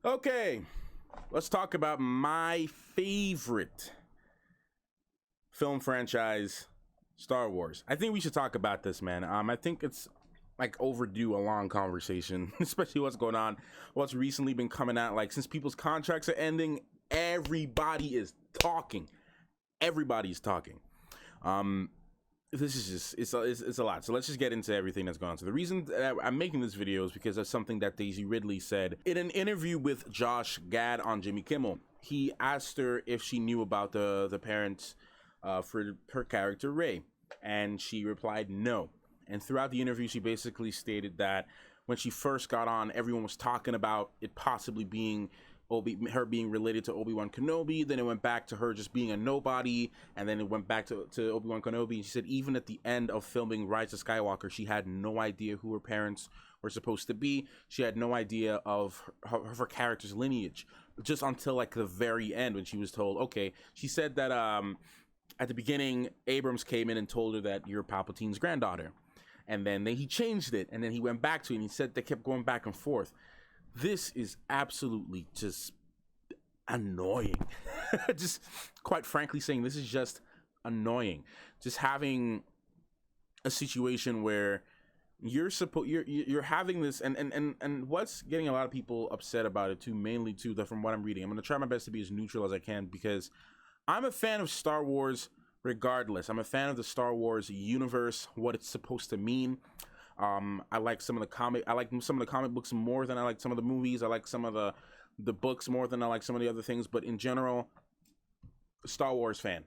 Okay, let's talk about my favorite film franchise, Star Wars. I think we should talk about this, man. I think it's like overdue a long conversation, especially what's going on, what's recently been coming out. Like since people's contracts are ending, everybody is talking. Everybody's talking. Um, this is just it's a lot. So let's just get into everything that's going on. So the reason that I'm making this video is because of something that Daisy Ridley said in an interview with Josh Gad on Jimmy Kimmel. He asked her if she knew about the parents for her character Rey, and she replied no. And throughout the interview, she basically stated that when she first got on, everyone was talking about it possibly being her being related to Obi-Wan Kenobi. Then it went back to her just being a nobody, and then it went back to Obi-Wan Kenobi. And she said even at the end of filming Rise of Skywalker, she had no idea who her parents were supposed to be. She had no idea of her character's lineage, just until like the very end when she was told, okay. She said that at the beginning, Abrams came in and told her that you're Palpatine's granddaughter. And then he changed it, and then he went back to it, and he said they kept going back and forth. This is absolutely just annoying. Just quite frankly saying, this is just annoying. Just having a situation where you're having this, and what's getting a lot of people upset about it too, mainly too, that from what I'm reading, I'm gonna try my best to be as neutral as I can, because I'm a fan of Star Wars regardless. I'm a fan of the Star Wars universe, what it's supposed to mean. I like some of the comic books more than I like some of the movies. I like some of the books more than I like some of the other things, but in general, Star Wars fan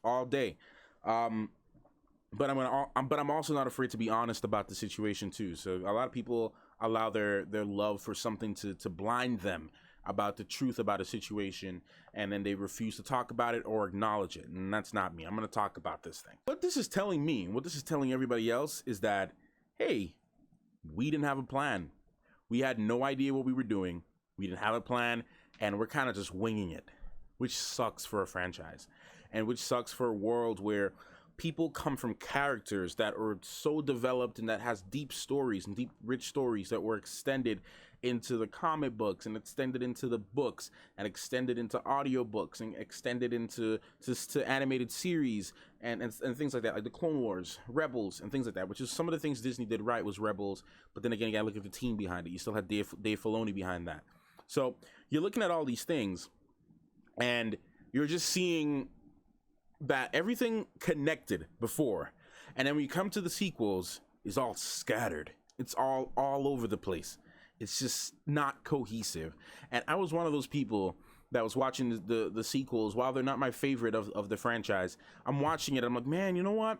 all day. But I'm also not afraid to be honest about the situation too. So a lot of people allow their love for something to blind them about the truth about a situation, and then they refuse to talk about it or acknowledge it. And that's not me. I'm going to talk about this thing. What this is telling me, what this is telling everybody else, is that, hey, we didn't have a plan. We had no idea what we were doing. We didn't have a plan, and we're kind of just winging it, which sucks for a franchise, and which sucks for a world where people come from characters that are so developed and that has deep stories and deep rich stories that were extended into the comic books and extended into the books and extended into audiobooks and extended into to animated series and things like that, like the Clone Wars, Rebels, and things like that, which is some of the things Disney did right was Rebels. But then again, you gotta look at the team behind it. You still had Dave Filoni behind that. So you're looking at all these things and you're just seeing that everything connected before, and then when you come to the sequels, is all scattered. It's all over the place. It's just not cohesive. And I was one of those people that was watching the sequels. While they're not my favorite of the franchise, I'm watching it. I'm like, man, you know what?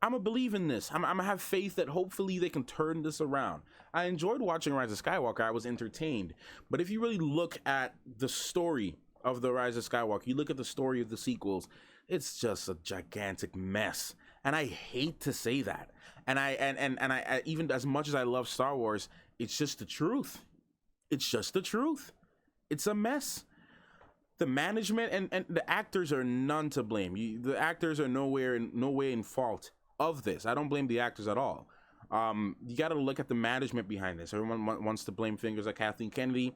I'm gonna believe in this. I'm gonna have faith that hopefully they can turn this around. I enjoyed watching Rise of Skywalker. I was entertained. But if you really look at the story of the Rise of Skywalker, you look at the story of the sequels, it's just a gigantic mess. And I hate to say that. And I even as much as I love Star Wars, it's just the truth. It's just the truth. It's a mess. The management and the actors are none to blame. The actors are no way in fault of this. I don't blame the actors at all. You got to look at the management behind this. Everyone wants to blame fingers at Kathleen Kennedy.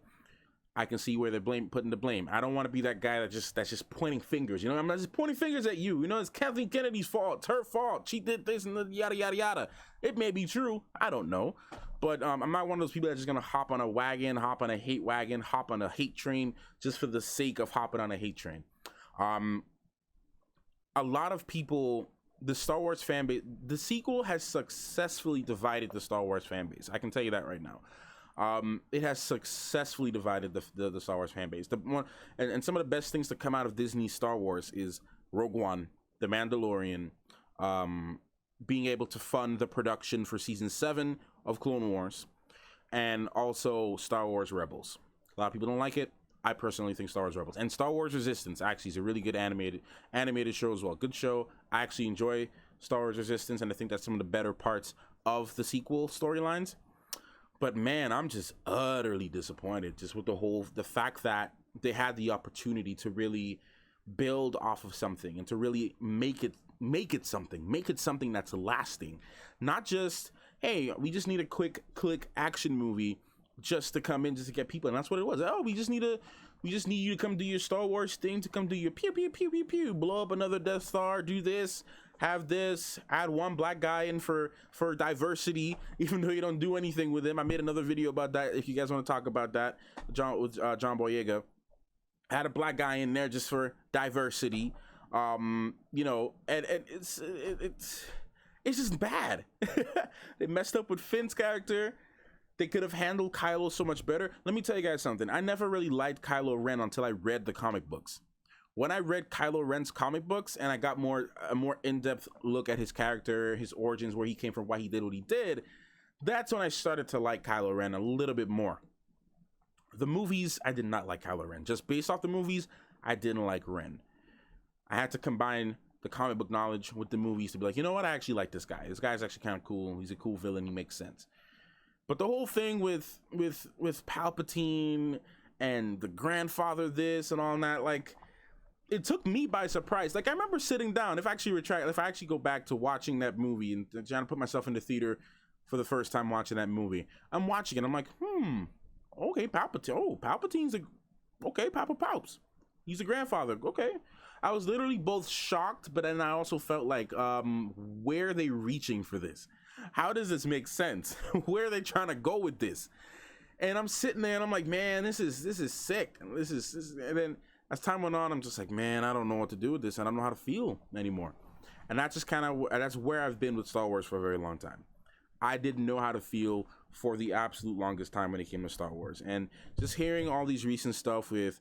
I can see where they're putting the blame. I don't want to be that guy that's just pointing fingers. You know, I'm not just pointing fingers at you. You know, it's Kathleen Kennedy's fault. It's her fault. She did this and yada yada yada. It may be true. I don't know, but I'm not one of those people that's just gonna hop on a wagon, hop on a hate wagon, hop on a hate train just for the sake of hopping on a hate train. A lot of people, the Star Wars fan base, the sequel has successfully divided the Star Wars fan base. I can tell you that right now. It has successfully divided the Star Wars fan base. And some of the best things to come out of Disney Star Wars is Rogue One, The Mandalorian, being able to fund the production for season 7 of Clone Wars, and also Star Wars Rebels. A lot of people don't like it. I personally think Star Wars Rebels and Star Wars Resistance actually is a really good animated show as well. Good show. I actually enjoy Star Wars Resistance, and I think that's some of the better parts of the sequel storylines. But man, I'm just utterly disappointed just with the fact that they had the opportunity to really build off of something and to really make it something that's lasting. Not just, hey, we just need a quick click action movie just to come in, just to get people. And that's what it was. Oh, we just need you to come do your Star Wars thing, to come do your pew pew pew pew pew, blow up another Death Star, do this, have this, add one black guy in for diversity, even though you don't do anything with him. I made another video about that if you guys want to talk about that. John Boyega had a black guy in there just for diversity. You know, and it's just bad. They messed up with Finn's character. They could have handled Kylo so much better. Let me tell you guys something. I never really liked Kylo Ren until I read the comic books. When I read Kylo Ren's comic books and I got a more in-depth look at his character, his origins, where he came from, why he did what he did, that's when I started to like Kylo Ren a little bit more. The movies, I did not like Kylo Ren. Just based off the movies, I didn't like Ren. I had to combine the comic book knowledge with the movies to be like, you know what, I actually like this guy. This guy's actually kind of cool. He's a cool villain. He makes sense. But the whole thing with Palpatine and the grandfather this and all that, like, it took me by surprise. Like, I remember sitting down, if I actually go back to watching that movie and trying to put myself in the theater for the first time watching that movie, I'm watching it, I'm like, okay, Palpatine. Oh, Palpatine's okay, Papa Palps. He's a grandfather. Okay. I was literally both shocked, but then I also felt like, where are they reaching for this? How does this make sense? Where are they trying to go with this? And I'm sitting there and I'm like, man, this is sick. This is, and then as time went on, I'm just like, man, I don't know what to do with this, and I don't know how to feel anymore. And that's just that's where I've been with Star Wars for a very long time. I didn't know how to feel for the absolute longest time when it came to Star Wars. And just hearing all these recent stuff with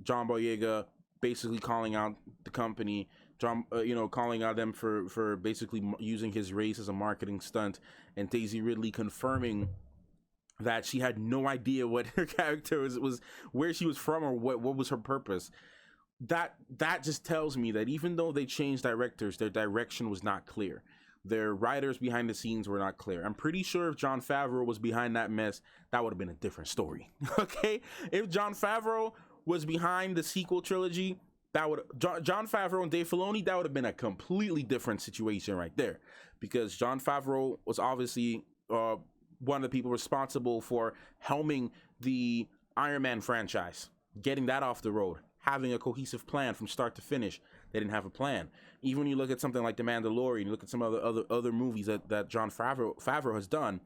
John Boyega basically calling out the company, calling out them for basically using his race as a marketing stunt, and Daisy Ridley confirming that she had no idea what her character was where she was from, or what was her purpose. That just tells me that even though they changed directors, their direction was not clear. Their writers behind the scenes were not clear. I'm pretty sure if Jon Favreau was behind that mess, that would have been a different story. Okay? If Jon Favreau was behind the sequel trilogy, that would Jon Favreau and Dave Filoni, that would have been a completely different situation right there, because Jon Favreau was obviously one of the people responsible for helming the Iron Man franchise, getting that off the road, having a cohesive plan from start to finish. They didn't have a plan. Even when you look at something like The Mandalorian, you look at some other movies that Jon Favreau has done,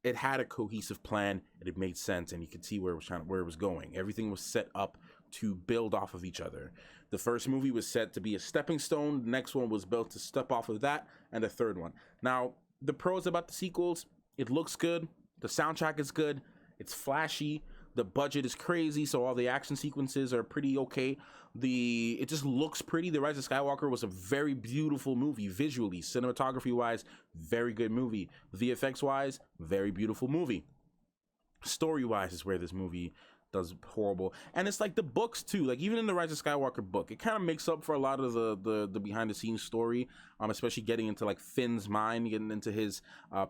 it had a cohesive plan, and it made sense, and you could see where it was going. Everything was set up to build off of each other. The first movie was set to be a stepping stone. The next one was built to step off of that, and the third one. Now, the pros about the sequels, it looks good. The soundtrack is good. It's flashy. The budget is crazy, so all the action sequences are pretty okay. It just looks pretty. The Rise of Skywalker was a very beautiful movie, visually, cinematography-wise, very good movie. VFX-wise, very beautiful movie. Story-wise is where this movie does horrible. And it's like the books too, like even in the Rise of Skywalker book, it kind of makes up for a lot of the behind the scenes story, especially getting into like Finn's mind, getting into his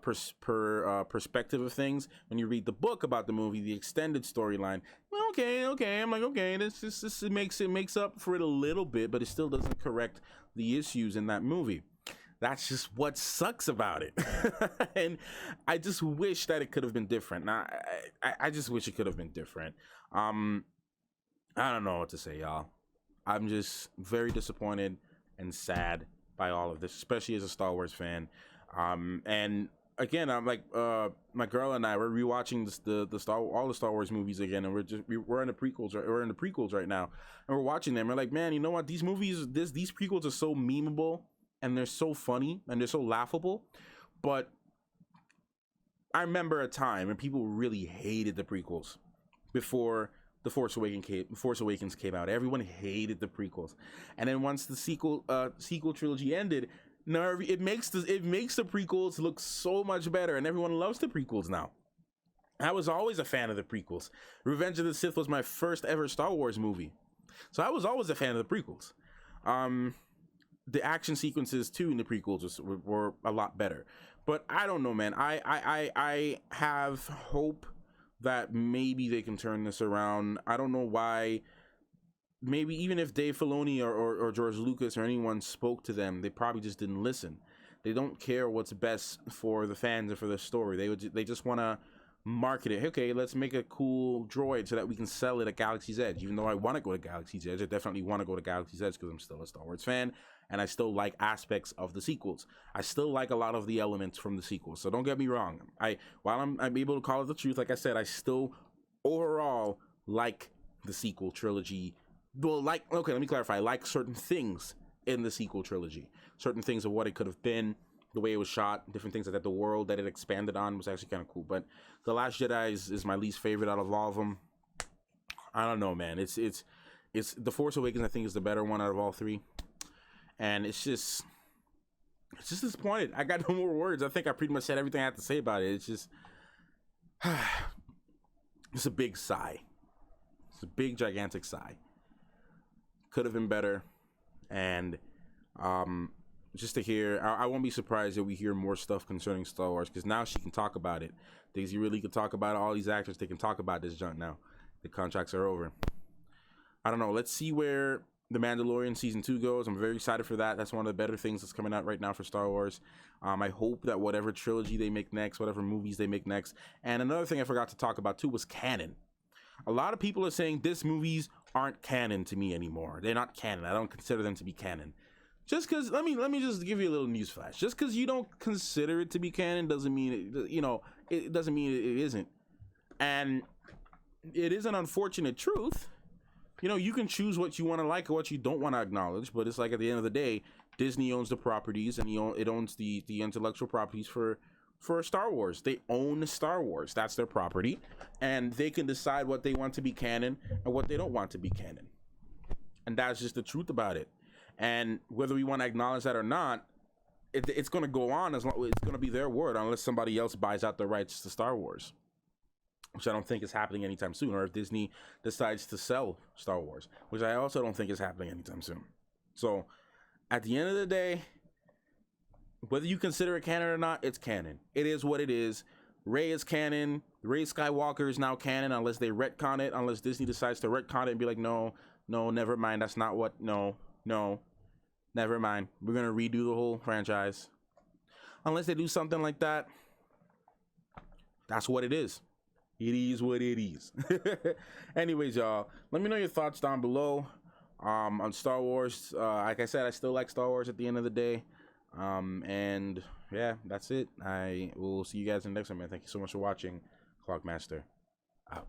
perspective of things. When you read the book about the movie, the extended storyline, well, okay, I'm like, okay, this it makes up for it a little bit, but it still doesn't correct the issues in that movie. That's just what sucks about it. And I just wish that it could have been different. Now, I just wish it could have been different. I don't know what to say, y'all. I'm just very disappointed and sad by all of this, especially as a Star Wars fan. And again, I'm like, my girl and I, we're rewatching all the Star Wars movies again, and we're in the prequels. We're in the prequels right now, and we're watching them. We're like, man, you know what? These movies, these prequels are so memeable. And they're so funny and they're so laughable. But I remember a time when people really hated the prequels before The Force Awakens came out. Everyone hated the prequels. And then once the sequel trilogy ended, now it makes the prequels look so much better, and everyone loves the prequels now. I was always a fan of the prequels. Revenge of the Sith was my first ever Star Wars movie. So I was always a fan of the prequels. The action sequences too in the prequels were a lot better, but I don't know, man. I have hope that maybe they can turn this around. I don't know why. Maybe even if Dave Filoni or George Lucas or anyone spoke to them, they probably just didn't listen. They don't care what's best for the fans and for the story. They just want to market it. Okay, let's make a cool droid so that we can sell it at Galaxy's Edge. Even though I want to go to Galaxy's Edge, I definitely want to go to Galaxy's Edge because I'm still a Star Wars fan, and I still like aspects of the sequels. I still like a lot of the elements from the sequels. So don't get me wrong. While I'm able to call it the truth, like I said, I still overall like the sequel trilogy. Well, okay, let me clarify. I like certain things in the sequel trilogy, certain things of what it could have been, the way it was shot, different things like that. The world that it expanded on was actually kind of cool. But The Last Jedi is my least favorite out of all of them. I don't know, man. It's The Force Awakens, I think, is the better one out of all three, and it's just disappointed. I got no more words. I think I pretty much said everything I have to say about it. It's just it's a big sigh. It's a big, gigantic sigh. Could have been better, and just to hear, I won't be surprised if we hear more stuff concerning Star Wars, because now she can talk about it. Daisy Ridley can talk about it. All these actors, they can talk about this junk now. The contracts are over. I don't know. Let's see where The Mandalorian Season 2 goes. I'm very excited for that. That's one of the better things that's coming out right now for Star Wars. I hope that whatever trilogy they make next, whatever movies they make next. And another thing I forgot to talk about too was canon. A lot of people are saying this movies aren't canon to me anymore. They're not canon. I don't consider them to be canon. Just because, let me just give you a little news flash. Just because you don't consider it to be canon doesn't mean it doesn't mean it isn't. And it is an unfortunate truth. You can choose what you want to like or what you don't want to acknowledge, but it's like at the end of the day, Disney owns the properties, and it owns the intellectual properties for Star Wars. They own Star Wars. That's their property, and they can decide what they want to be canon and what they don't want to be canon. And that's just the truth about it. And whether we want to acknowledge that or not, it's going to go on as long. It's going to be their word unless somebody else buys out the rights to Star Wars, which I don't think is happening anytime soon, or if Disney decides to sell Star Wars, which I also don't think is happening anytime soon. So at the end of the day, whether you consider it canon or not, it's canon. It is what it is. Rey is canon. Rey Skywalker is now canon unless they retcon it, unless Disney decides to retcon it and be like, no, never mind. That's not what, no, never mind. We're going to redo the whole franchise. Unless they do something like that, that's what it is. It is what it is. Anyways, y'all, let me know your thoughts down below on Star Wars. Like I said, I still like Star Wars at the end of the day. And yeah, that's it. I will see you guys in the next one, man. Thank you so much for watching. Clockmaster out.